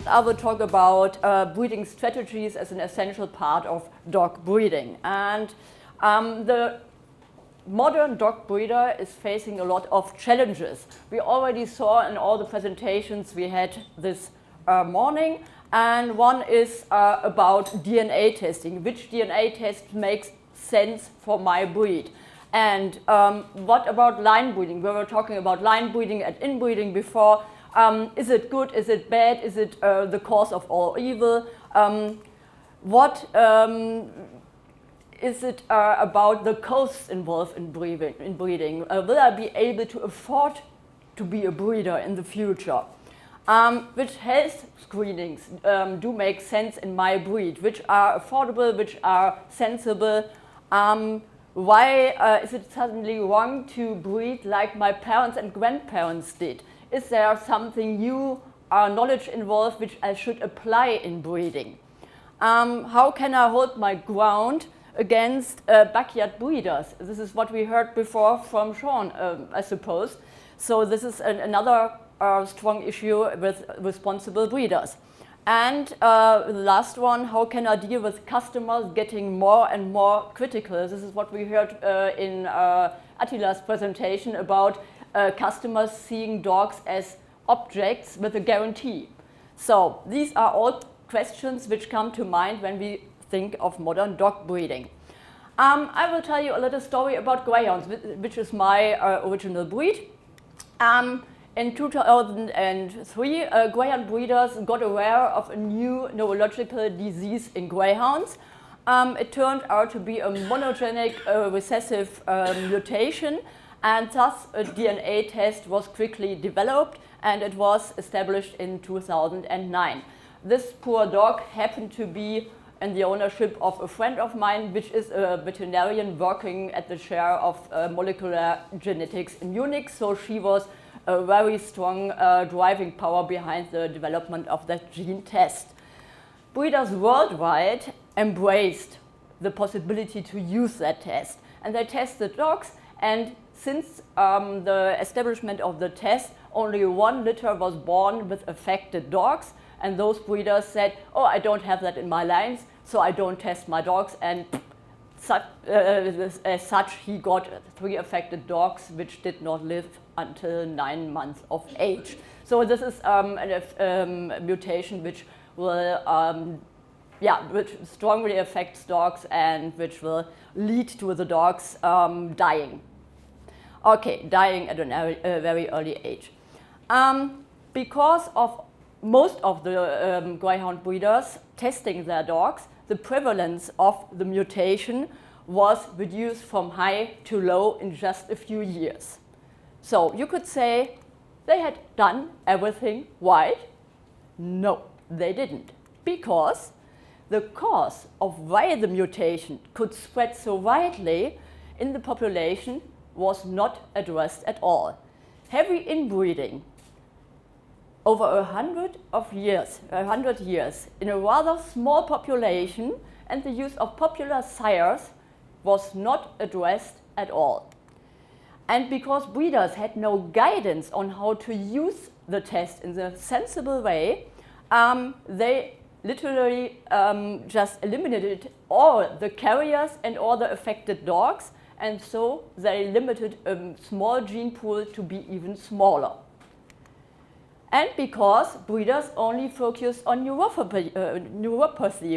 I will talk about breeding strategies as an essential part of dog breeding. And the modern dog breeder is facing a lot of challenges. We already saw in all the presentations we had this morning, and one is about DNA testing. Which DNA test makes sense for my breed? And what about line breeding? We were talking about line breeding and inbreeding before. Is it good? Is it bad? Is it the cause of all evil? What is it about the costs involved in breeding? Will I be able to afford to be a breeder in the future? Which health screenings do make sense in my breed? Which are affordable? Which are sensible? Why is it suddenly wrong to breed like my parents and grandparents did? Is there something new knowledge involved which I should apply in breeding? How can I hold my ground against backyard breeders? This is what we heard before from Sean, I suppose. So this is another strong issue with responsible breeders. And the last one, how can I deal with customers getting more and more critical? This is what we heard in Attila's presentation about customers seeing dogs as objects with a guarantee. So these are all questions which come to mind when we think of modern dog breeding. I will tell you a little story about greyhounds, which is my original breed. In 2003, greyhound breeders got aware of a new neurological disease in greyhounds. It turned out to be a monogenic recessive mutation, and thus a DNA test was quickly developed, and it was established in 2009. This poor dog happened to be in the ownership of a friend of mine, which is a veterinarian working at the chair of molecular genetics in Munich, so she was a very strong driving power behind the development of that gene test. Breeders worldwide embraced the possibility to use that test, and they tested dogs, and since the establishment of the test, only 1 litter was born with affected dogs, and those breeders said, oh, I don't have that in my lines, so I don't test my dogs, and as such he got 3 affected dogs which did not live until 9 months of age. So this is a mutation which will which strongly affects dogs and which will lead to the dogs dying. Okay, dying at a very early age. Because of most of the greyhound breeders testing their dogs, the prevalence of the mutation was reduced from high to low in just a few years. So you could say they had done everything right. No, they didn't, because the cause of why the mutation could spread so widely in the population was not addressed at all. Heavy inbreeding over 100 years in a rather small population, and the use of popular sires was not addressed at all. And because breeders had no guidance on how to use the test in a sensible way, they literally just eliminated all the carriers and all the affected dogs, and so they limited a small gene pool to be even smaller. And because breeders only focused on neuropathy,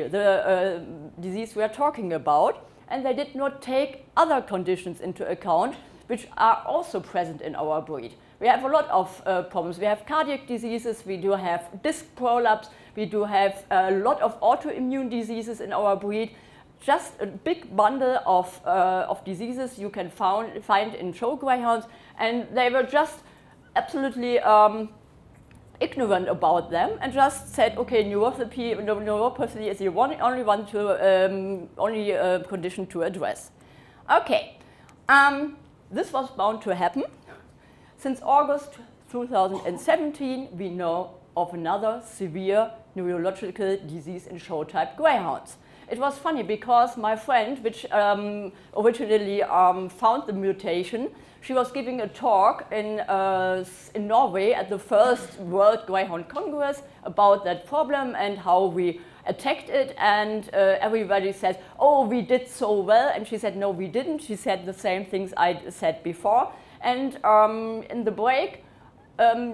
the disease we are talking about, and they did not take other conditions into account, which are also present in our breed. We have a lot of problems. We have cardiac diseases, we do have disc prolapse, we do have a lot of autoimmune diseases in our breed. Just a big bundle of diseases you can find in show greyhounds, and they were just absolutely ignorant about them and just said, okay, neuropathy is the only condition to address. Okay, this was bound to happen. Since August 2017, we know of another severe neurological disease in show-type greyhounds. it was funny because my friend, which originally found the mutation, she was giving a talk in Norway at the first World Greyhound Congress about that problem and how we attacked it, and everybody said, oh, we did so well, and she said, no, we didn't. She said the same things I said before, and in the break,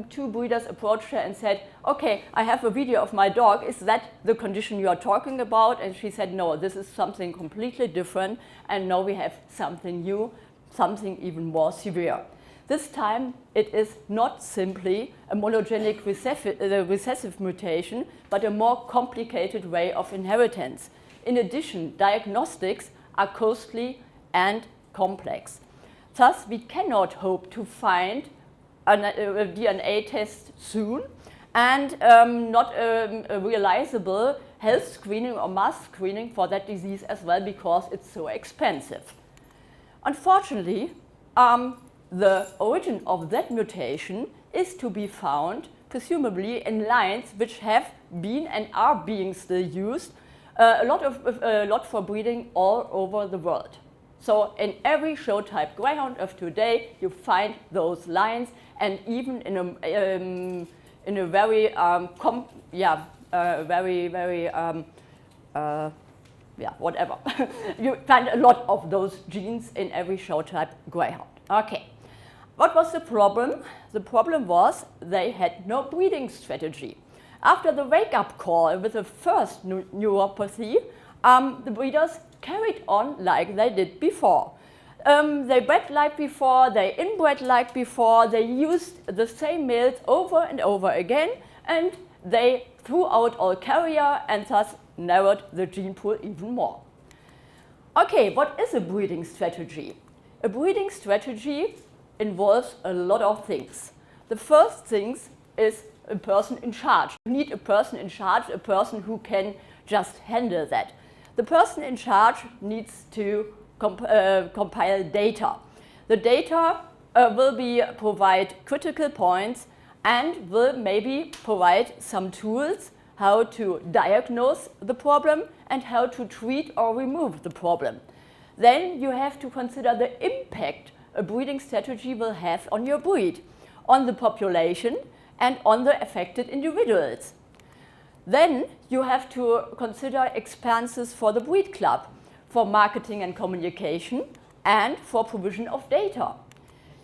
two breeders approached her and said, okay, I have a video of my dog, is that the condition you are talking about? And she said, no, this is something completely different, and now we have something new, something even more severe. This time it is not simply a monogenic recessive mutation, but a more complicated way of inheritance. In addition, diagnostics are costly and complex. Thus, we cannot hope to find a DNA test soon, and not a realizable health screening or mass screening for that disease as well, because it's so expensive. Unfortunately, the origin of that mutation is to be found, presumably, in lines which have been and are being still used a lot for breeding all over the world. So in every show type greyhound of today, you find those lines, and even in a very whatever. You find a lot of those genes in every show type greyhound. Okay. What was the problem? The problem was they had no breeding strategy. After the wake-up call with the first neuropathy, the breeders carried on like they did before. They bred like before, they inbred like before, they used the same males over and over again, and they threw out all carrier and thus narrowed the gene pool even more. Okay, what is a breeding strategy? A breeding strategy involves a lot of things. The first thing is a person in charge. You need a person in charge, a person who can just handle that. The person in charge needs to compile data. The data will provide critical points and will maybe provide some tools how to diagnose the problem and how to treat or remove the problem. Then you have to consider the impact a breeding strategy will have on your breed, on the population and on the affected individuals. Then you have to consider expenses for the breed club, for marketing and communication, and for provision of data.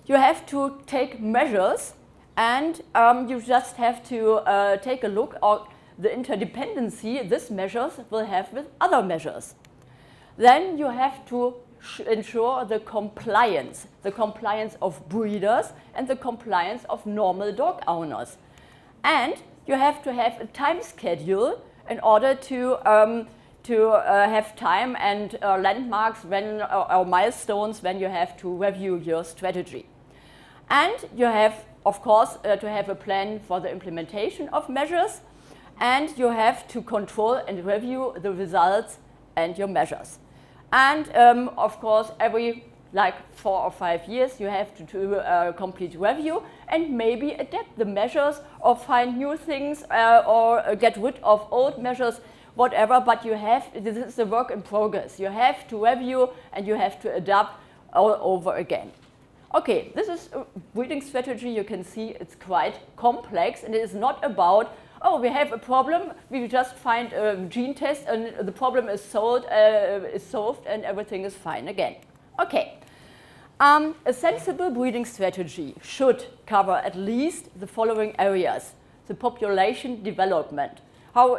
You have to take measures, and you just have to take a look at the interdependency these measures will have with other measures. Then you have to ensure the compliance of breeders and the compliance of normal dog owners. And you have to have a time schedule in order to have time and landmarks when, or milestones when you have to review your strategy. And you have, of course, to have a plan for the implementation of measures, and you have to control and review the results and your measures. And of course, every 4 or 5 years, you have to do a complete review and maybe adapt the measures or find new things or get rid of old measures, whatever. But you have, this is a work in progress. You have to review and you have to adapt all over again. Okay, this is a breeding strategy. You can see it's quite complex, and it is not about, oh, we have a problem, we just find a gene test and the problem is solved and everything is fine again. Okay. A sensible breeding strategy should cover at least the following areas. The population development. How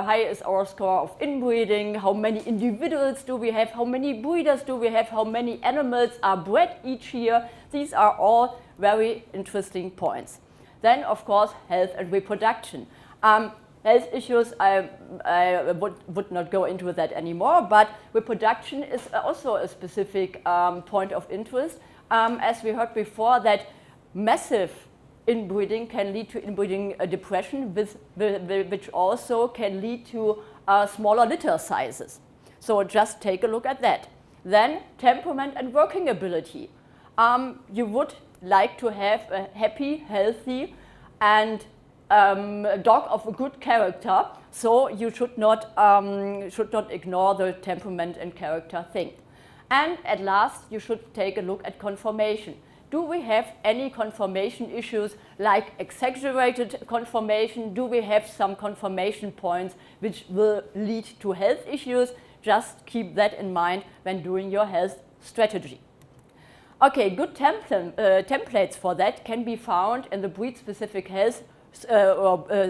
high is our score of inbreeding? How many individuals do we have? How many breeders do we have? How many animals are bred each year? These are all very interesting points. Then, of course, health and reproduction. Health issues, I would not go into that anymore, but reproduction is also a specific point of interest. As we heard before, that massive inbreeding can lead to inbreeding depression, which also can lead to smaller litter sizes. So just take a look at that. Then temperament and working ability. You would like to have a happy, healthy, and a dog of a good character, so you should not ignore the temperament and character thing. And at last, you should take a look at conformation. Do we have any conformation issues like exaggerated conformation? Do we have some conformation points which will lead to health issues? Just keep that in mind when doing your health strategy. Okay, good templates for that can be found in the breed-specific health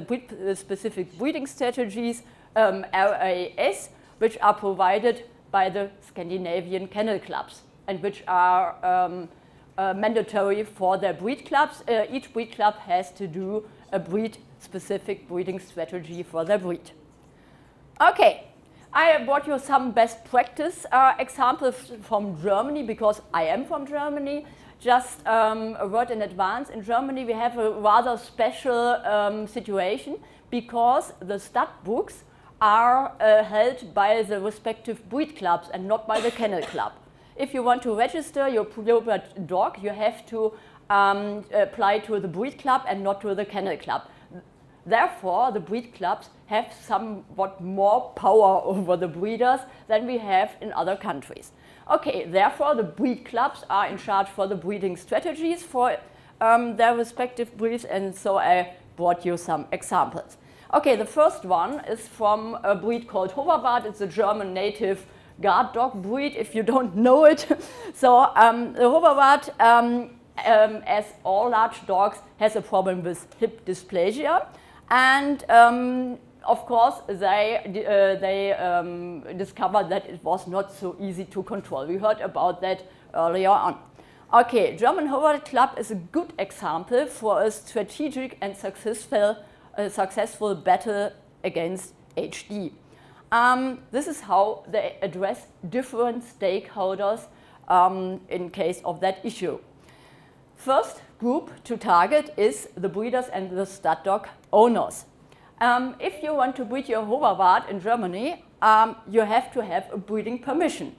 breed-specific breeding strategies, RAS, which are provided by the Scandinavian kennel clubs and which are mandatory for their breed clubs. Each breed club has to do a breed-specific breeding strategy for their breed. Okay, I brought you some best practice examples from Germany because I am from Germany. Just a word in advance, in Germany we have a rather special situation because the stud books are held by the respective breed clubs and not by the kennel club. If you want to register your purebred dog, you have to apply to the breed club and not to the kennel club. Therefore, the breed clubs have somewhat more power over the breeders than we have in other countries. Okay, therefore, the breed clubs are in charge for the breeding strategies for their respective breeds, and so I brought you some examples. Okay, the first one is from a breed called Hoverwart. It's a German native guard dog breed, if you don't know it. So the Hoverwart, as all large dogs, has a problem with hip dysplasia. And of course, they discovered that it was not so easy to control. We heard about that earlier on. Okay, German Weimaraner Club is a good example for a strategic and successful battle against HD. This is how they address different stakeholders in case of that issue. First group to target is the breeders and the stud dog owners. If you want to breed your Hoverwart in Germany, you have to have a breeding permission.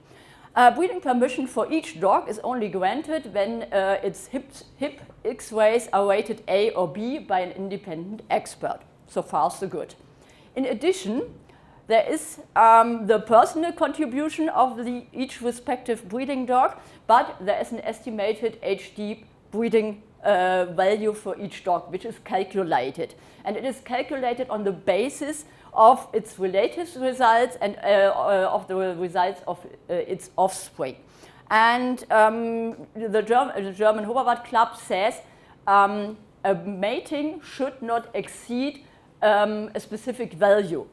Breeding permission for each dog is only granted when its hip X-rays are rated A or B by an independent expert. So far, so good. In addition, there is the personal contribution of each respective breeding dog, but there is an estimated HD breeding value for each dog, which is calculated. And it is calculated on the basis of its relative results and of the results of its offspring. And the German Hoverwart Club says a mating should not exceed a specific value.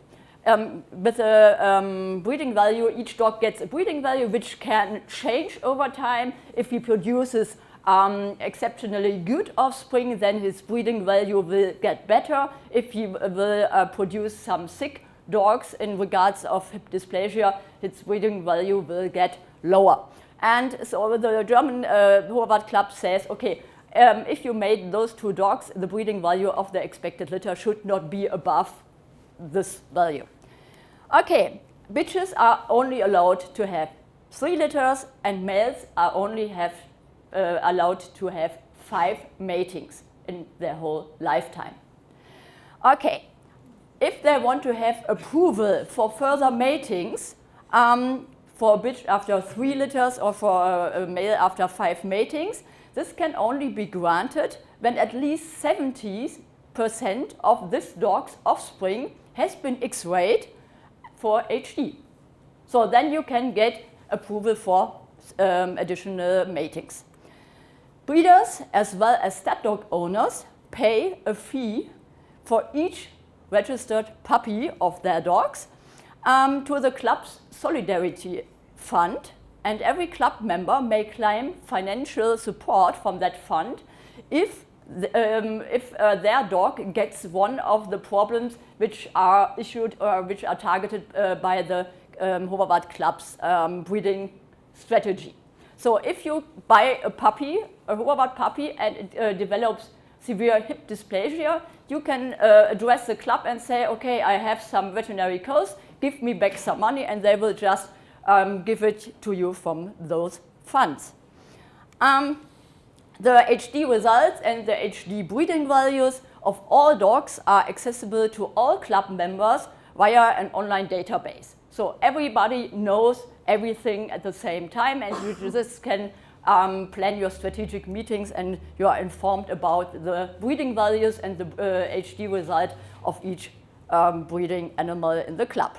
With a breeding value, each dog gets a breeding value which can change over time. If he produces exceptionally good offspring, then his breeding value will get better. If he will produce some sick dogs in regards of hip dysplasia, his breeding value will get lower. And so the German Hoverwart Club says, okay, if you mate those two dogs, the breeding value of the expected litter should not be above this value. Okay, bitches are only allowed to have 3 litters and males are only allowed to have 5 matings in their whole lifetime. Okay, if they want to have approval for further matings, for a bitch after 3 litters or for a male after 5 matings, this can only be granted when at least 70% of this dog's offspring has been X-rayed for HD. So then you can get approval for additional matings. Breeders as well as stud dog owners pay a fee for each registered puppy of their dogs to the club's Solidarity Fund, and every club member may claim financial support from that fund if their dog gets one of the problems which are issued or which are targeted by the Hoverwart Club's breeding strategy. So if you buy a puppy, a Hoverwart puppy, and it develops severe hip dysplasia, you can address the club and say, okay, I have some veterinary costs, give me back some money, and they will just give it to you from those funds. The HD results and the HD breeding values of all dogs are accessible to all club members via an online database. So everybody knows everything at the same time, and you just can plan your strategic meetings, and you are informed about the breeding values and the HD result of each breeding animal in the club.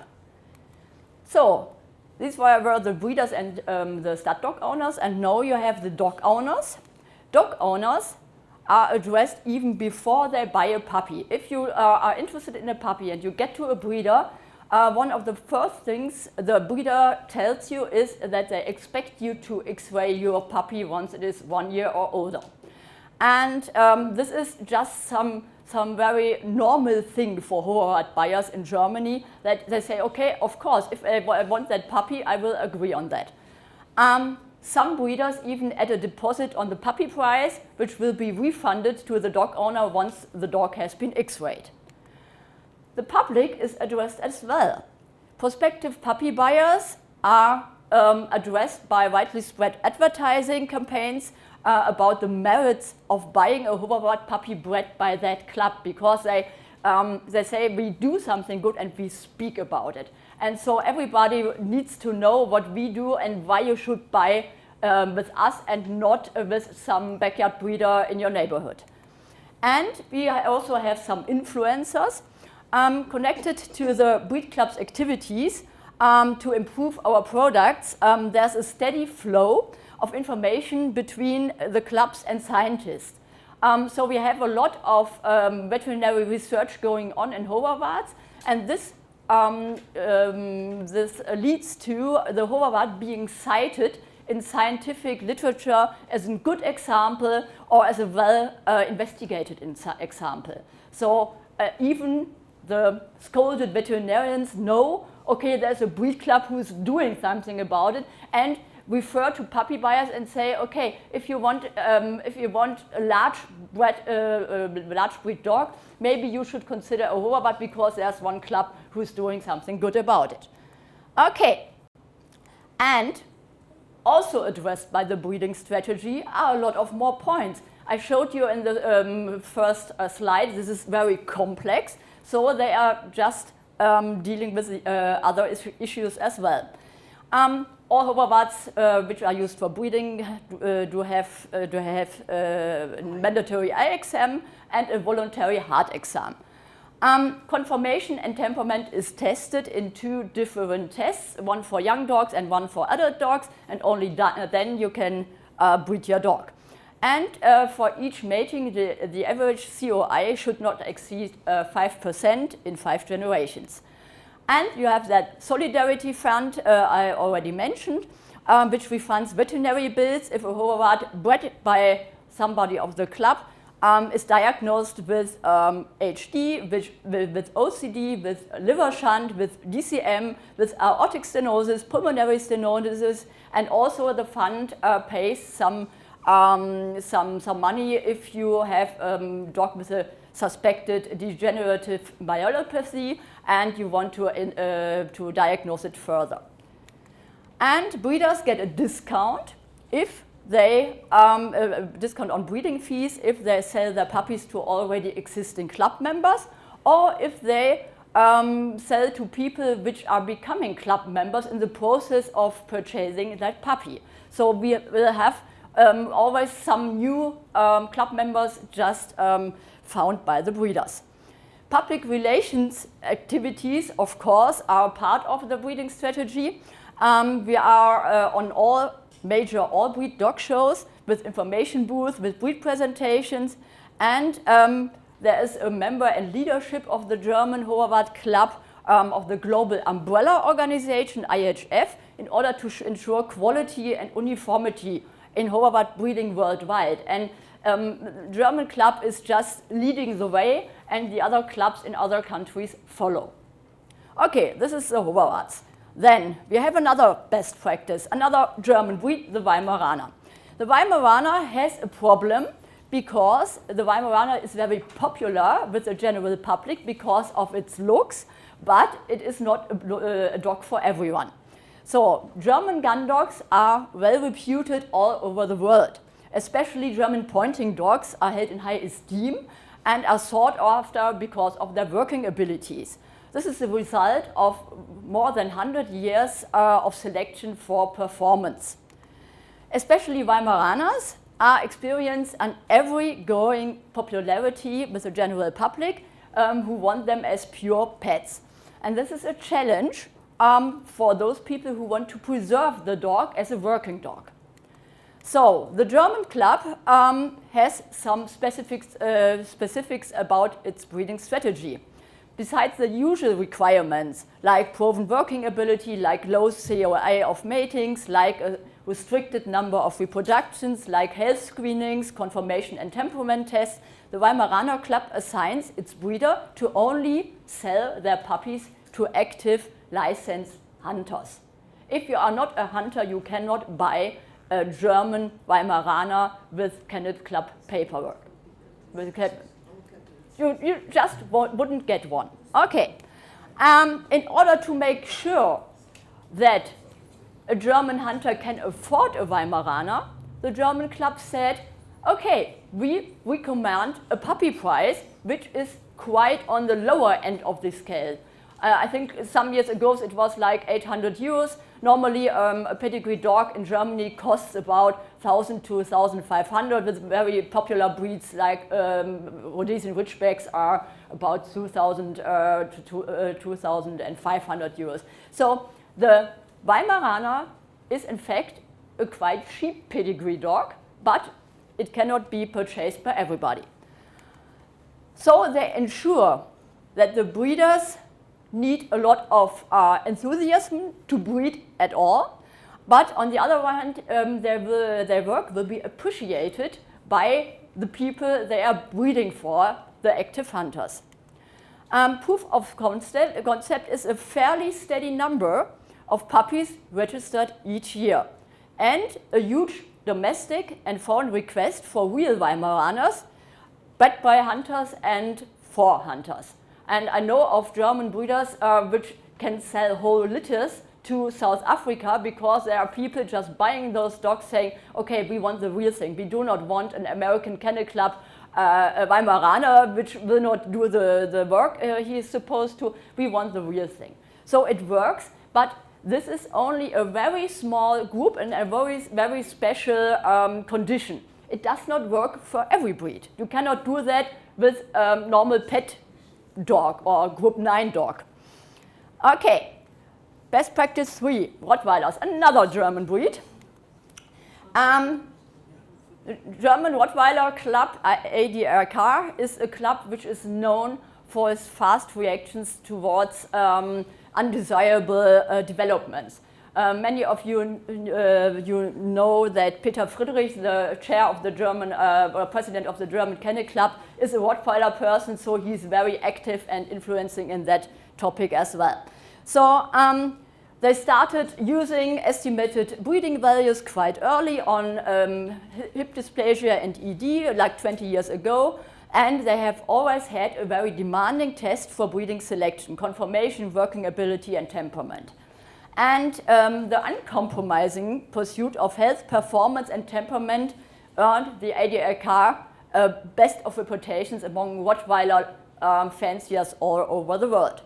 So these were the breeders and the stud dog owners, and now you have the dog owners. Dog owners are addressed even before they buy a puppy. If you are interested in a puppy and you get to a breeder, one of the first things the breeder tells you is that they expect you to X-ray your puppy once it is 1 year or older. And this is just some very normal thing for Hoverwart buyers in Germany, that they say, okay, of course, if I want that puppy, I will agree on that. Some breeders even add a deposit on the puppy price, which will be refunded to the dog owner once the dog has been X-rayed. The public is addressed as well. Prospective puppy buyers are addressed by widely spread advertising campaigns about the merits of buying a Hoverwart puppy bred by that club, because they say we do something good and we speak about it. And so everybody needs to know what we do and why you should buy with us and not with some backyard breeder in your neighborhood. And we also have some influencers connected to the breed club's activities to improve our products. There's a steady flow of information between the clubs and scientists. So we have a lot of veterinary research going on in Hoverwarts, and this leads to the Hoverwart being cited in scientific literature as a good example or as a well-investigated example. So even the scolded veterinarians know, okay, there's a breed club who's doing something about it, and refer to puppy buyers and say, okay, if you want a large breed dog, maybe you should consider a Hoverwart because there's one club who's doing something good about it. Okay, and also addressed by the breeding strategy are a lot of more points. I showed you in the first slide, this is very complex, so they are just dealing with the, other issues as well. All Hoverwarts which are used for breeding do have mandatory eye exam and a voluntary heart exam. Conformation and temperament is tested in 2 different tests, one for young dogs and one for adult dogs, and only then you can breed your dog. And for each mating, the average COI should not exceed 5% in 5 generations. And you have that solidarity fund I already mentioned, which refunds veterinary bills if a Hoverwart bred by somebody of the club is diagnosed with HD, with OCD, with liver shunt, with DCM, with aortic stenosis, pulmonary stenosis, and also the fund pays some money if you have a dog with a suspected degenerative myelopathy and you want to diagnose it further. And breeders get a discount if they discount on breeding fees if they sell their puppies to already existing club members, or if they sell to people which are becoming club members in the process of purchasing that puppy. So we will have always some new club members just found by the breeders. Public relations activities, of course, are part of the breeding strategy. We are on all major all-breed dog shows with information booths, with breed presentations, and there is a member and leadership of the German Hoverwart Club of the global umbrella organization IHF in order to ensure quality and uniformity in Hoverwart breeding worldwide. And German club is just leading the way, and the other clubs in other countries follow. Okay, this is the Hoverwarts. Then we have another best practice, another German breed, the Weimaraner. The Weimaraner has a problem because the Weimaraner is very popular with the general public because of its looks, but it is not a dog for everyone. So German gun dogs are well reputed all over the world. Especially German pointing dogs are held in high esteem, and are sought after because of their working abilities. This is the result of more than 100 years of selection for performance. Especially Weimaraners are experiencing an ever-growing popularity with the general public who want them as pure pets. And this is a challenge for those people who want to preserve the dog as a working dog. So the German club has some specifics about its breeding strategy. Besides the usual requirements, like proven working ability, like low COA of matings, like a restricted number of reproductions, like health screenings, conformation and temperament tests, the Weimaraner Club assigns its breeder to only sell their puppies to active licensed hunters. If you are not a hunter, you cannot buy a German Weimaraner with Kennel Club paperwork. You just wouldn't get one. Okay. In order to make sure that a German hunter can afford a Weimaraner, the German club said, okay, we recommend a puppy price which is quite on the lower end of the scale. I think some years ago it was like 800 euros. Normally a pedigree dog in Germany costs about 1,000 to 1,500 with very popular breeds like Rhodesian Ridgebacks are about 2,000 to 2,500 euros. So the Weimaraner is in fact a quite cheap pedigree dog, but it cannot be purchased by everybody. So they ensure that the breeders need a lot of enthusiasm to breed at all, but on the other hand, their work will be appreciated by the people they are breeding for, the active hunters. Proof of concept is a fairly steady number of puppies registered each year, and a huge domestic and foreign request for real Weimaraners, backed by hunters and for hunters. And I know of German breeders which can sell whole litters to South Africa because there are people just buying those dogs saying, okay, we want the real thing. We do not want an American Kennel Club a Weimaraner which will not do the work he is supposed to. We want the real thing. So it works, but this is only a very small group and a very special condition. It does not work for every breed. You cannot do that with normal pet dog or group 9 dog. Okay, best practice 3, Rottweilers, another German breed. The German Rottweiler Club, ADRK, is a club which is known for its fast reactions towards undesirable developments. Many of you know that Peter Friedrich, the chair of the German, or president of the German Kennel Club, is a Rottweiler person, so he's very active and influencing in that topic as well. So they started using estimated breeding values quite early on hip dysplasia and ED, like 20 years ago, and they have always had a very demanding test for breeding selection, conformation, working ability, and temperament. And the uncompromising pursuit of health, performance, and temperament earned the ADRK best of reputations among Rottweiler fanciers all over the world.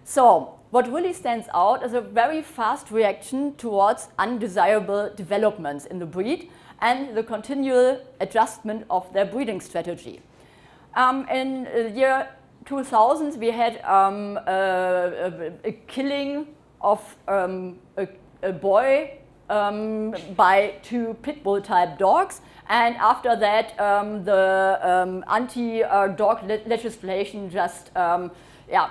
So what really stands out is a very fast reaction towards undesirable developments in the breed and the continual adjustment of their breeding strategy. In the year 2000, we had a killing of a boy by 2 pit bull type dogs, and after that the anti-dog legislation just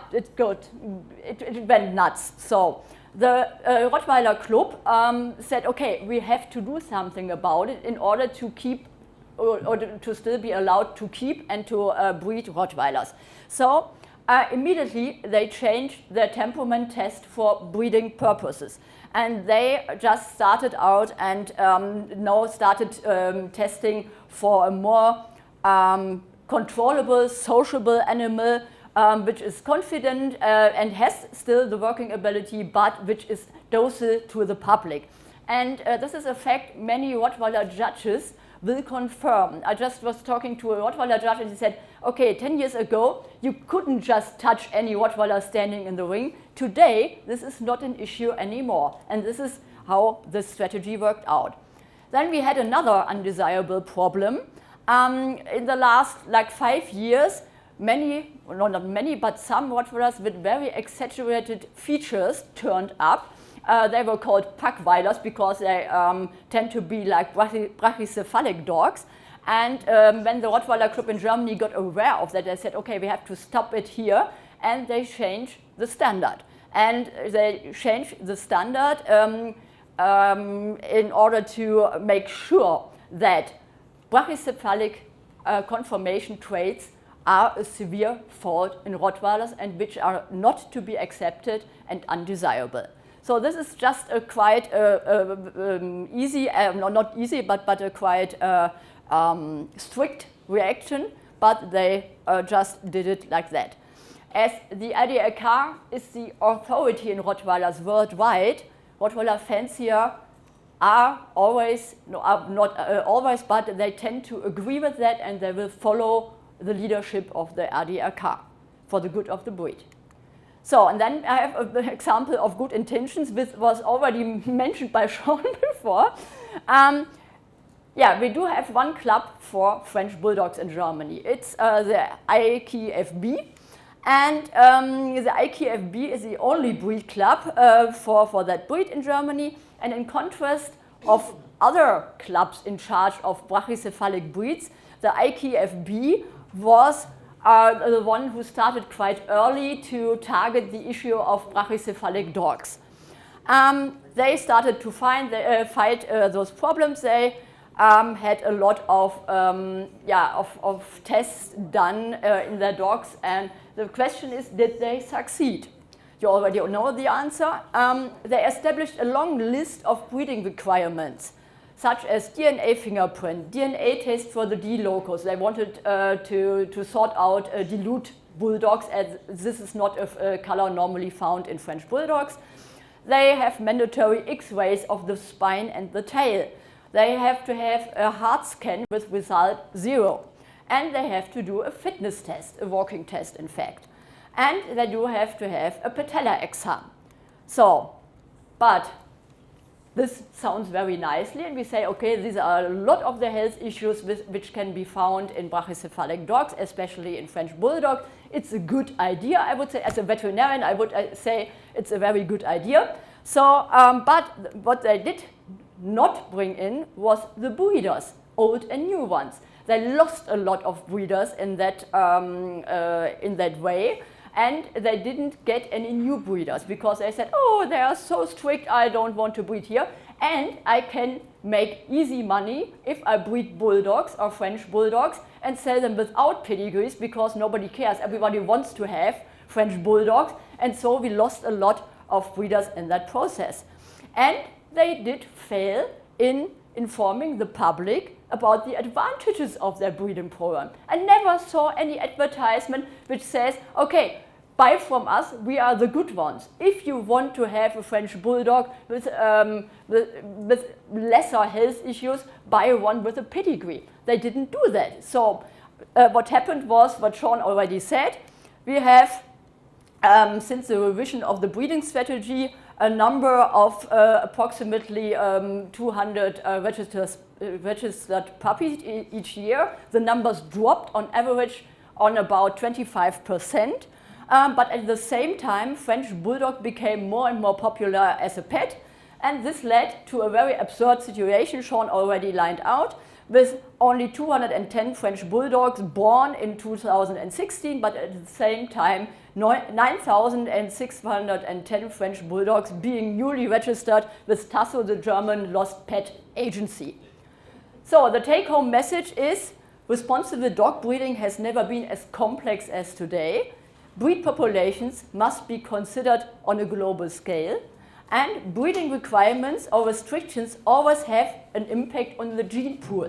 it went nuts. So the Rottweiler Club said, okay, we have to do something about it in order to keep or to still be allowed to keep and to breed Rottweilers. So immediately they changed their temperament test for breeding purposes. And they just started out and now started testing for a more controllable, sociable animal which is confident and has still the working ability, but which is docile to the public. And this is a fact many Rottweiler judges will confirm. I just was talking to a Rottweiler judge and he said, okay, 10 years ago, you couldn't just touch any Rottweiler standing in the ring. Today, this is not an issue anymore. And this is how the strategy worked out. Then we had another undesirable problem. In the last 5 years, many, well, not many, but some Rottweilers with very exaggerated features turned up. They were called Packweilers because they tend to be like brachycephalic dogs. And when the Rottweiler Club in Germany got aware of that, they said, okay, we have to stop it here. And they changed the standard. And they changed the standard in order to make sure that brachycephalic conformation traits are a severe fault in Rottweilers and which are not to be accepted and undesirable. So this is just a quite easy, not easy, but a quite strict reaction, but they just did it like that. As the ADLK is the authority in Rottweilers worldwide, Rottweiler fans here are always, not always, but they tend to agree with that and they will follow the leadership of the ADLK for the good of the breed. So, and then I have an example of good intentions, which was already mentioned by Sean before. Yeah, we do have one club for French Bulldogs in Germany. It's the IKFB. And the IKFB is the only breed club for that breed in Germany. And in contrast of other clubs in charge of brachycephalic breeds, the IKFB was the one who started quite early to target the issue of brachycephalic dogs. They started to fight those problems. They had a lot of tests done in their dogs, and the question is, did they succeed? You already know the answer. They established a long list of breeding requirements, such as DNA fingerprint, DNA test for the D locus. They wanted to sort out dilute bulldogs, as this is not a color normally found in French bulldogs. They have mandatory X-rays of the spine and the tail. They have to have a heart scan with result 0. And they have to do a fitness test, a walking test in fact. And they do have to have a patella exam. So, but this sounds very nicely, and we say, okay, these are a lot of the health issues which can be found in brachycephalic dogs, especially in French bulldogs. It's a good idea, I would say. As a veterinarian, I would say it's a very good idea. So, but what they did not bring in was the breeders, old and new ones. They lost a lot of breeders in that way. And they didn't get any new breeders because they said, oh, they are so strict, I don't want to breed here. And I can make easy money if I breed bulldogs or French bulldogs and sell them without pedigrees because nobody cares. Everybody wants to have French bulldogs. And so we lost a lot of breeders in that process. And they did fail in informing the public about the advantages of their breeding program. I never saw any advertisement which says, okay, buy from us, we are the good ones. If you want to have a French bulldog with lesser health issues, buy one with a pedigree. They didn't do that. So what happened was what Sean already said. We have, since the revision of the breeding strategy, a number of approximately 200 registered puppies each year. The numbers dropped on average on about 25%. But at the same time, French bulldog became more and more popular as a pet. And this led to a very absurd situation Sean already lined out, with only 210 French bulldogs born in 2016, but at the same time 9,610 French bulldogs being newly registered with Tasso, the German lost pet agency. So the take-home message is responsible dog breeding has never been as complex as today. Breed populations must be considered on a global scale, and breeding requirements or restrictions always have an impact on the gene pool.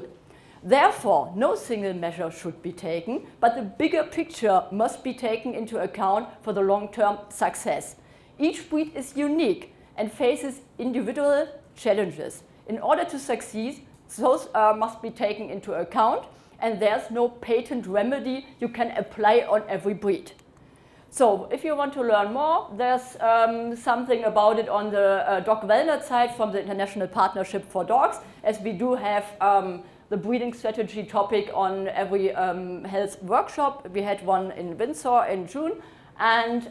Therefore, no single measure should be taken, but the bigger picture must be taken into account for the long-term success. Each breed is unique and faces individual challenges. In order to succeed, those must be taken into account, and there's no patent remedy you can apply on every breed. So if you want to learn more, there's something about it on the dog wellness side from the International Partnership for Dogs, as we do have the breeding strategy topic on every health workshop. We had one in Windsor in June, and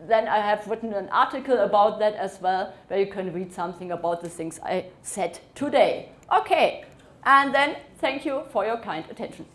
then I have written an article about that as well, where you can read something about the things I said today. Okay, and then thank you for your kind attention.